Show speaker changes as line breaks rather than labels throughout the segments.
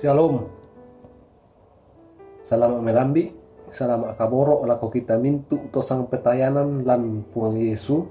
Shalom, salam melambi, salam akaboro lako kita mintu tosang petayanan lan puang Yesu.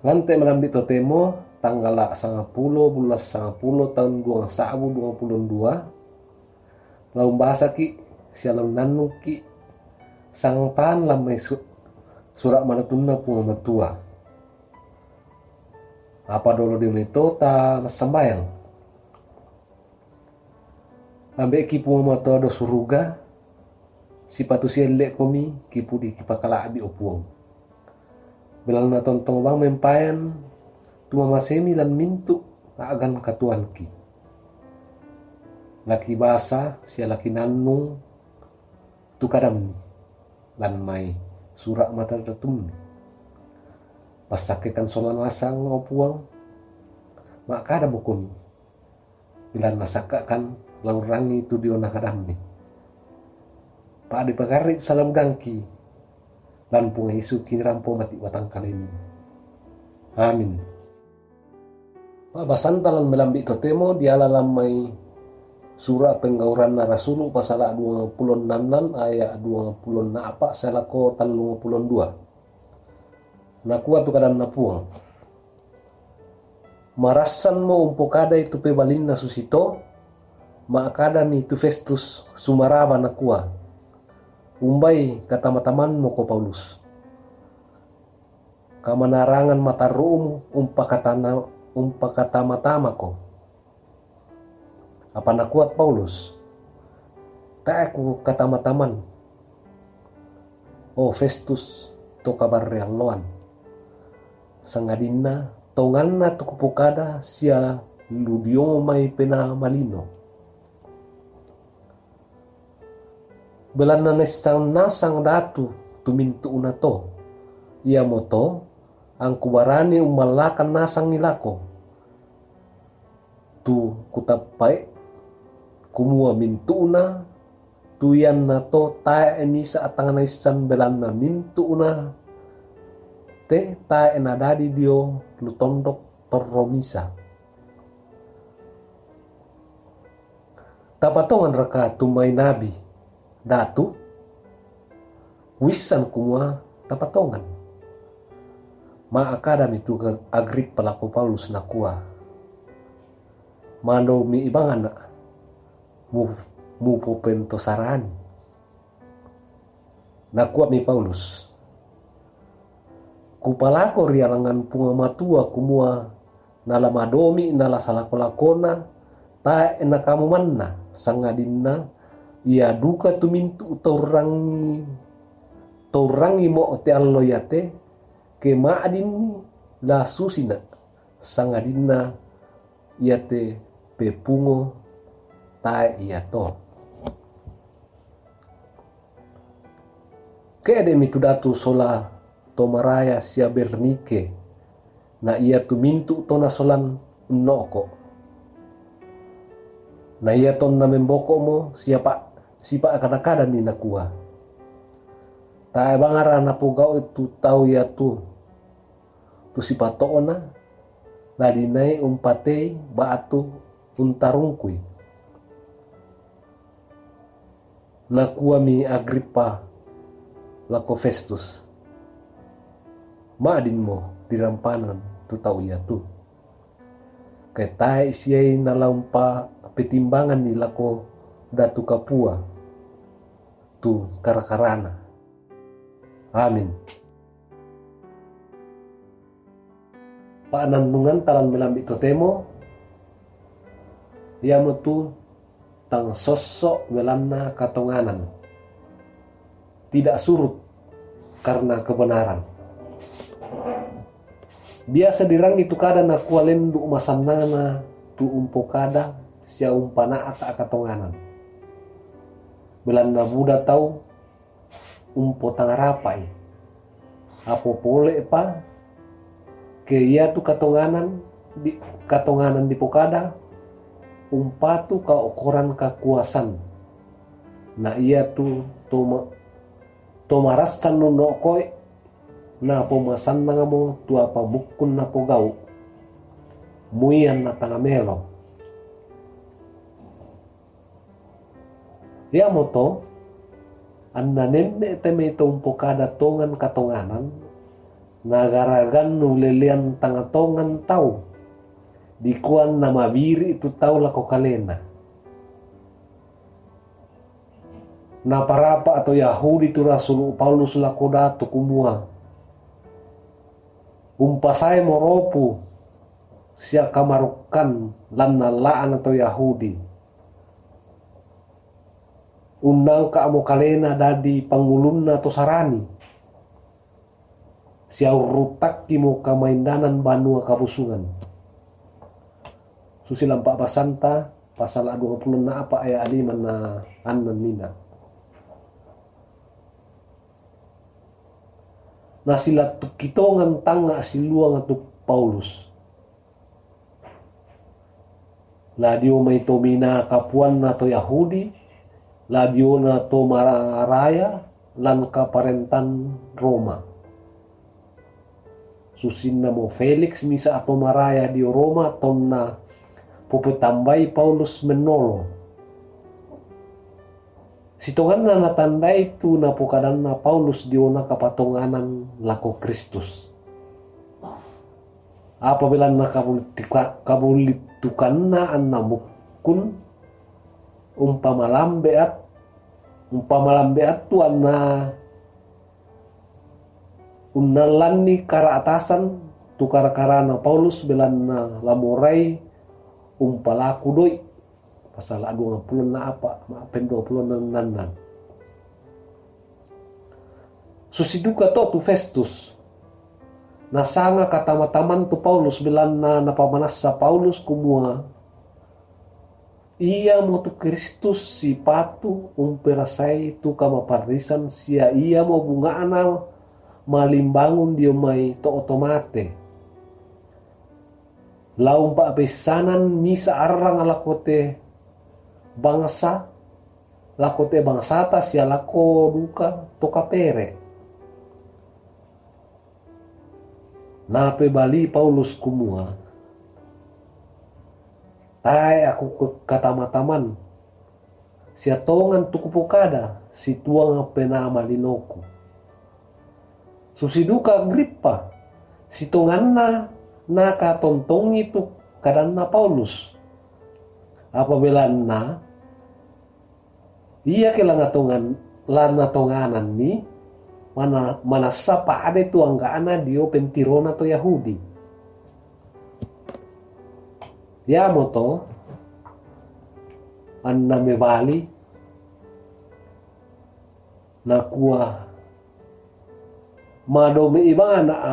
Lante melambi totemo tanggal 10 bulan 10 tahun 2022. Laum bahasa ki sialam nanu ki sang pan lamai surat manatunna puang matua. Apa dolo di metota masambayang. Ambek ki puang matua do suruga si patu sielek komi ki pudi ki pakala abi opuang. Belang na tontong bang mempayan tuma masemi lan mintu agan katuan ki. Laki basa sia laki nannung tu kadam lan mai surak mata datum. Pasakekan soman masang opuang mak kada bukum. Bila nasakakan laurangi tu diona kadam ni. Pak di pagari salam dangki lan punga Yesu kini rampo mati watang kalemi. Amin. Pak basantalan melambi totemo diala lamai surah penggauran na rasulu pasal 26 ayat 20 na apa selako 32. Nakua tu kadam napuang. Marasan mo umpokada itu pebalin na susito maakada mi tu Festus sumaraba nakua. Umbai kata mataman mo ko Paulus. Kamanarangan matarum umpa kata matama ko. Apa nakuat Paulus? Tak aku kata mataman. Oh Festus to kabar loan. Sangadina tonganna to kupukada sia ludio mai pena malino. Belana nasang datu tumintu unato. Ia moto ang kubarani umalakan nasang nilako. Tu kutapai kumua mintu una tuyan na to tae emisa atangan isan belana mintu una te tae nadadi dio lutondok torromisa. Tapatongan raka tumay nabi datu wisan kumua tapatongan maakadam itu agrip pelaku Paulus nakua mando mi ibangan mu popento sarani nakua mi Paulus kupalako rialangan punga matua kumua nala madomi nala salakolakona ta ena kamu manna sangadinna ia duka tumintu taurangi mo te allo yate ke maadin la susina sangadina yate pepungo tae iato ke de mitu datu sola tomaraya sia bernike na ia tumintu tona solan noko na ia ton na memboko mo siapa sipa kadang-kadang minakua. Tae bangara na pugao itu tau ya tu sipa toona ladinai umpatei baatu untarungkui. Nakua mi Agripa lako Festus. Maadin mo dirampanan tu tau ya tu. Kay tae siyay nalaumpa petimbangan ni lako datu kapua tu karakarana. Amin. Paanandungan talan melambi totemo ia tu tang sosok welana katonganan tidak surut karena kebenaran. Biasa dirang itu kada na kualendu masannana tu umpokada sia umpana ata katonganan. Belan na Buddha tau umpo tangarapai apo pole pa ke ia tu katonganan di pokada umpatu ka okoran kakuasan na ia tu tomarasan no nokoi na pomasan na mo tu apa mukun na pogau muian na tangamelo Ya moto anna nenne teme tompo kada tongan katonganan nagaragan nulelian tangatongan tau dikuan nama biri itu tau lako kalena na parapa atau Yahudi tu Rasul Paulus lako datu kumua umpasai moropu sia kamarukan lan nalaan atau Yahudi undang ka amo kalena dadi pangulunna atau sarani sia rutak kimo kamaindanan banua kabusungan susilang pak basanta pasal 20 na apa ayat 5 na anan nina na sila kitongan tanga siluang atau Paulus ladio may tomina kapuan na to Yahudi ladio na to maraya lan kaparentan Roma susin na mo Felix misa apo maraya di Roma tom na puputambay Paulus menolo sitongan na natandai tu na pukadan na Paulus diona kapatonganan lako Kristus apabila na kabulitukan na an namukun umpamalambeat tu an na unnalani kara atasan tu kara na Paulus belan na lamorai umpalaku doi pasal 20 na apa maapen 20 nan susiduka to tu Festus nasanga katama-taman tu Paulus belan na napamanasa Paulus kumua ia mo tu Kristus si patu umperasai tu kamaparisan sia ia mo bunga ana malimbangun dia mai to otomate laung pa pesanan misa arang alakote bangsa lakote bangsata sia lako duka to kapere nape bali Paulus kumua tai aku ke katama-taman sia tongan tukupukada si tuang pena malinoku susiduka Agrippa si tonganna naka tontong itu kadanna Paulus apabila na iya kelana tonganan ni mana sapa ada tu anggaana dio pentirona to Yahudi ya moto anna mebali na kuah madome ibana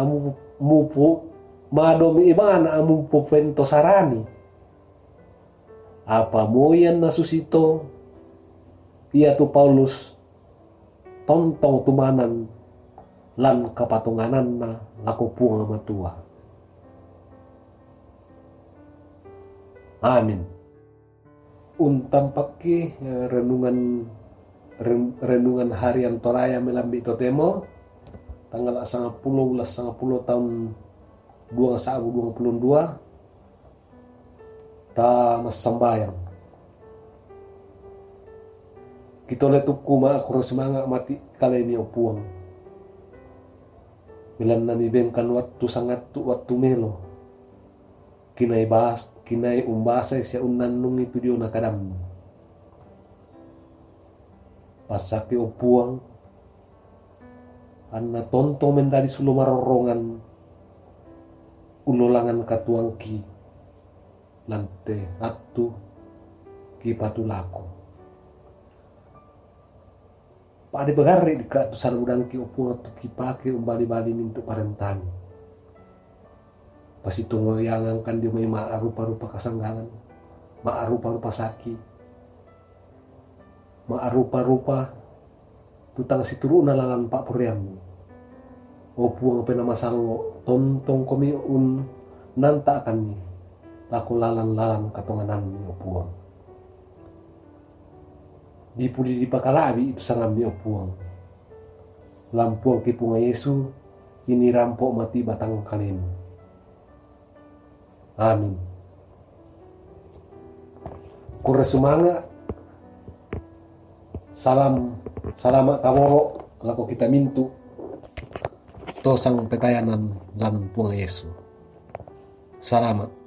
amu pupento sarani apa moyan na susito iya tu Paulus tontong tumanan lan kapatunganan na lakupunga matua amin untam paki renungan harian toraya melambi totemo tanggal 10 tahun 2022 ta masambayang kita letuku ma aku semanga mati kali ini opuang bilan nami bengkan waktu sangat tu waktu melo kinai umbasa sia unnannung itu dio nakadam pasake opuang anna tonto mendari sulu marorongan ulolangan katuangki lante atu ki patulako Pak de bagari di ka tu saludang ki opuang tu ki pake umbali-bali mintu parentani pas itu ngoyangkan dia may maarupa-rupa kasanggangan maarupa-rupa saki maarupa-rupa tutang si turu na lalan pak puriam opuang pena masalo tontong komi nanta akan ni laku lalan katonganan ni opuang dipuli di pakalabi itu sangam ni opuang lampuang kipunga Yesu ini rampok mati batang kalemu amin kura sumanga Salamat kaboro lako kita mintu tosang petayanan lan Puang Yesu. Salamat.